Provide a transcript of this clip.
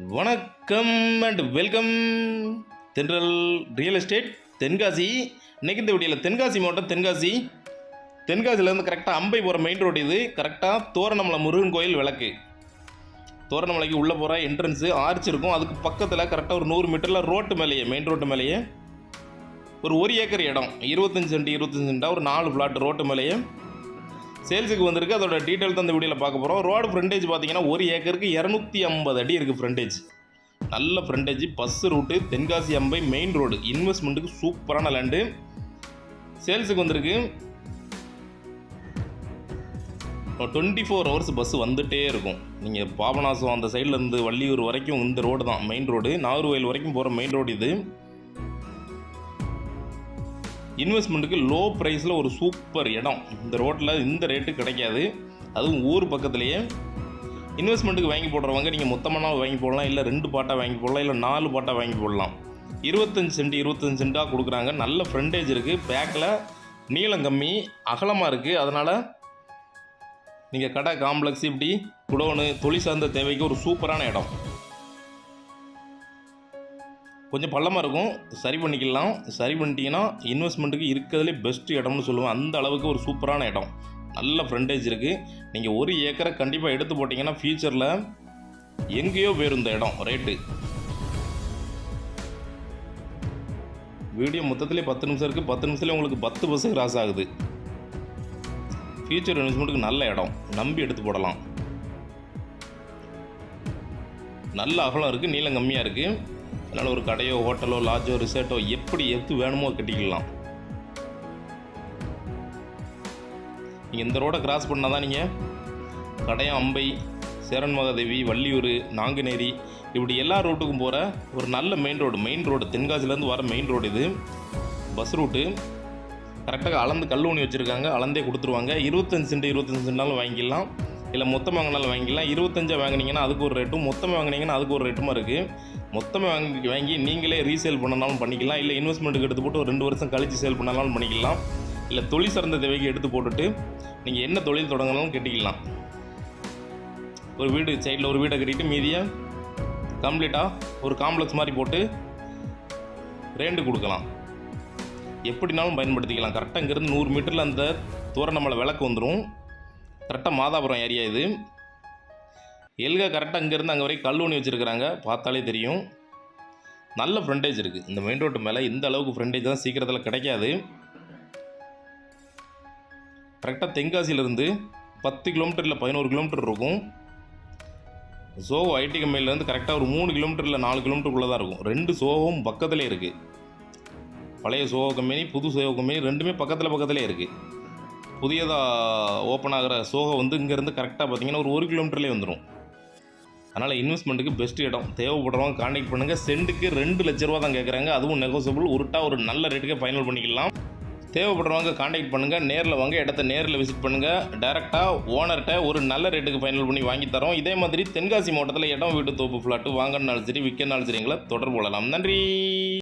வணக்கம் and welcome தென்றல் real estate Tenkasi. இன்றைக்கி இந்த வீடியோவில் தென்காசி மாவட்டம் தென்காசியிலேருந்து கரெக்டாக அம்பை போகிற மெயின் ரோடு. இது கரெக்டாக தோரணமலை முருகன் கோயில் விளக்கு. தோரணமலைக்கு உள்ளே போகிற என்ட்ரன்ஸு ஆர்ச் இருக்கும். அதுக்கு பக்கத்தில் கரெக்டாக ஒரு 100 மீட்டரில் ரோட்டு மேலேயே மெயின் ரோட்டு மேலேயே ஒரு ஏக்கர் இடம் 25 சென்ட்டாக ஒரு 4 பிளாட் ரோட்டு மேலேயே சேல்ஸுக்கு வந்திருக்கு. அதோட டீட்டெயில் தான் இந்த வீடியோவில் பார்க்க போகிறோம். ரோடு ஃப்ரண்டேஜ் பார்த்தீங்கன்னா 1 ஏக்கருக்கு 250 அடி இருக்குது ஃப்ரண்டேஜ். நல்ல ஃப்ரண்டேஜ், பஸ் ரூட்டு, தென்காசி அம்பை மெயின் ரோடு. இன்வெஸ்ட்மெண்ட்டுக்கு சூப்பரான லேண்டு சேல்ஸுக்கு வந்திருக்கு. 24 ஹவர்ஸ் பஸ் வந்துகிட்டே இருக்கும். நீங்கள் பாபநாசம் அந்த சைட்லேருந்து வள்ளியூர் வரைக்கும் இந்த ரோடு தான் மெயின் ரோடு. நாகர்கோயில் வரைக்கும் போகிற மெயின் ரோடு இது. இன்வெஸ்ட்மெண்ட்டுக்கு லோ ப்ரைஸில் ஒரு சூப்பர் இடம். இந்த ரோட்டில் இந்த ரேட்டு கிடைக்காது, அதுவும் ஊர் பக்கத்துலேயே. இன்வெஸ்ட்மெண்ட்டுக்கு வாங்கி போடுறவங்க நீங்கள் மொத்தமாக வாங்கி போடலாம், இல்லை 2 பாட்டாக வாங்கி போடலாம், இல்லை 4 பாட்டாக வாங்கி போடலாம். 25 சென்ட்டாக கொடுக்குறாங்க. நல்ல ஃப்ரண்டேஜ் இருக்குது. பேக்கில் நீளம் கம்மி, அகலமாக இருக்குது. அதனால் நீங்கள் கடை, காம்ப்ளெக்ஸ், இப்படி குடோனு, தொழில் சார்ந்த தேவைக்கு ஒரு சூப்பரான இடம். கொஞ்சம் பள்ளமாக இருக்கும், சரி பண்ணிக்கலாம். சரி பண்ணிட்டீங்கன்னா இன்வெஸ்ட்மெண்ட்டுக்கு இருக்கிறதுலே பெஸ்ட் இடம்னு சொல்லுவேன். அந்த அளவுக்கு ஒரு சூப்பரான இடம். நல்ல ஃப்ரண்டேஜ் இருக்குது. நீங்கள் 1 ஏக்கரை கண்டிப்பாக எடுத்து போட்டிங்கன்னா ஃபியூச்சரில் எங்கேயோ போயிடும் இந்த இடம் ரேட்டு. வீடியோ மொத்தத்திலே 10 நிமிஷம் இருக்குது. 10 நிமிஷத்துலேயே உங்களுக்கு 10 பஸ் கிராஸ் ஆகுது. ஃபியூச்சர் இன்வெஸ்ட்மெண்ட்டுக்கு நல்ல இடம், நம்பி எடுத்து போடலாம். நல்ல அகலம் இருக்குது, நீளம் கம்மியாக இருக்குது. அதனால் ஒரு கடையோ, ஹோட்டலோ, லாட்ஜோ, ரிசார்ட்டோ எது வேணுமோ கட்டிக்கலாம். நீங்கள் இந்த ரோடை கிராஸ் பண்ணால் தான் நீங்கள் கடையம், அம்பை, சேரன் மகாதேவி, வள்ளியூர், நாங்குநேரி, இப்படி எல்லா ரூட்டுக்கும் போகிற ஒரு நல்ல மெயின் ரோடு. தென்காசிலேருந்து வர மெயின் ரோடு இது. பஸ் ரூட்டு கரெக்டாக அளந்து கல் ஊனி வச்சுருக்காங்க. அளந்தே கொடுத்துருவாங்க. 25 சென்ட்னாலும் வாங்கிக்கலாம், இல்லை மொத்தமாக வாங்கினாலும் வாங்கிக்கலாம். 25 வாங்கினீங்கன்னா அதுக்கு ஒரு ரேட்டும், மொத்தமாக வாங்கினீங்கன்னா அதுக்கு ஒரு ரேட்டுமா இருக்குது. மொத்தமாக வாங்கி நீங்களே ரீசேல் பண்ணனாலும் பண்ணிக்கலாம், இல்லை இன்வெஸ்ட்மெண்ட்டுக்கு எடுத்து போட்டு ஒரு 2 வருஷம் கழித்து சேல் பண்ணாலும் பண்ணிக்கலாம், இல்லை தொழில் சார்ந்த தேவைக்கு எடுத்து போட்டுட்டு நீங்கள் என்ன தொழில் தொடங்கினாலும் கட்டிக்கலாம். ஒரு வீடு சைடில் ஒரு வீடை கட்டிட்டு மீதியை கம்ப்ளீட்டாக ஒரு காம்ப்ளெக்ஸ் மாதிரி போட்டு ரெண்டு கொடுக்கலாம். எப்படினாலும் பயன்படுத்திக்கலாம். கரெக்டாக இங்கேருந்து 100 மீட்டரில் அந்த தோரணமலை விளக்கு வந்துடும். கரெக்டாக மாதாபுரம் ஏரியா இது. எல்கா கரெக்டாக இங்கேருந்து அங்கே வரைக்கும் கல் ஊனி வச்சுருக்கிறாங்க, பார்த்தாலே தெரியும். நல்ல ஃப்ரண்டேஜ் இருக்குது இந்த மெயின் ரோட்டு மேலே. இந்த அளவுக்கு ஃப்ரண்டேஜ் தான் சீக்கிரத்தில் கிடைக்காது. கரெக்டாக தென்காசியிலேருந்து 10 கிலோமீட்டரில் 11 கிலோமீட்டர் இருக்கும். சோகோ ஐடி கம்பெனிலேருந்து கரெக்டாக ஒரு 3 கிலோமீட்டரில் 4 கிலோமீட்டருக்குள்ளே தான் இருக்கும். 2 சோகோவும் பக்கத்துலேயே இருக்குது. பழைய சோகோ கம்பெனி, புது சோகோ கம்பெனி ரெண்டுமே பக்கத்துலேயே இருக்குது. புதியதாக ஓப்பன் ஆகிற சோகோ இங்கேருந்து கரெக்டாக பார்த்தீங்கன்னா ஒரு 1 கிலோமீட்டர்லேயே வந்துடும். அதனால் இன்வெஸ்ட்மெண்ட்டுக்கு பெஸ்ட் இடம். தேவைப்படுறவங்க கான்டாக்ட் பண்ணுங்கள். சென்ட்டுக்கு 2 லட்ச ரூபா தான் கேட்குறாங்க, அதுவும் நெகோசியபிள். ஒரு நல்ல ரேட்டுக்கே ஃபைனல் பண்ணிக்கலாம். தேவைப்படுறவங்க கான்டாக்ட் பண்ணுங்கள். நேரில் வாங்க, இடத்த நேரில் விசிட் பண்ணுங்கள். டேரெக்டாக ஓனர்கிட்ட ஒரு நல்ல ரேட்டுக்கு ஃபைனல் பண்ணி வாங்கி தரோம். இதே மாதிரி தென்காசி மாவட்டத்தில் இடம், வீட்டு, தோப்பு, ஃப்ளாட்டு வாங்கினாலும் சரி, விற்கனாலும் சரிங்களா தொடர்பு கொள்ளலாம். நன்றி.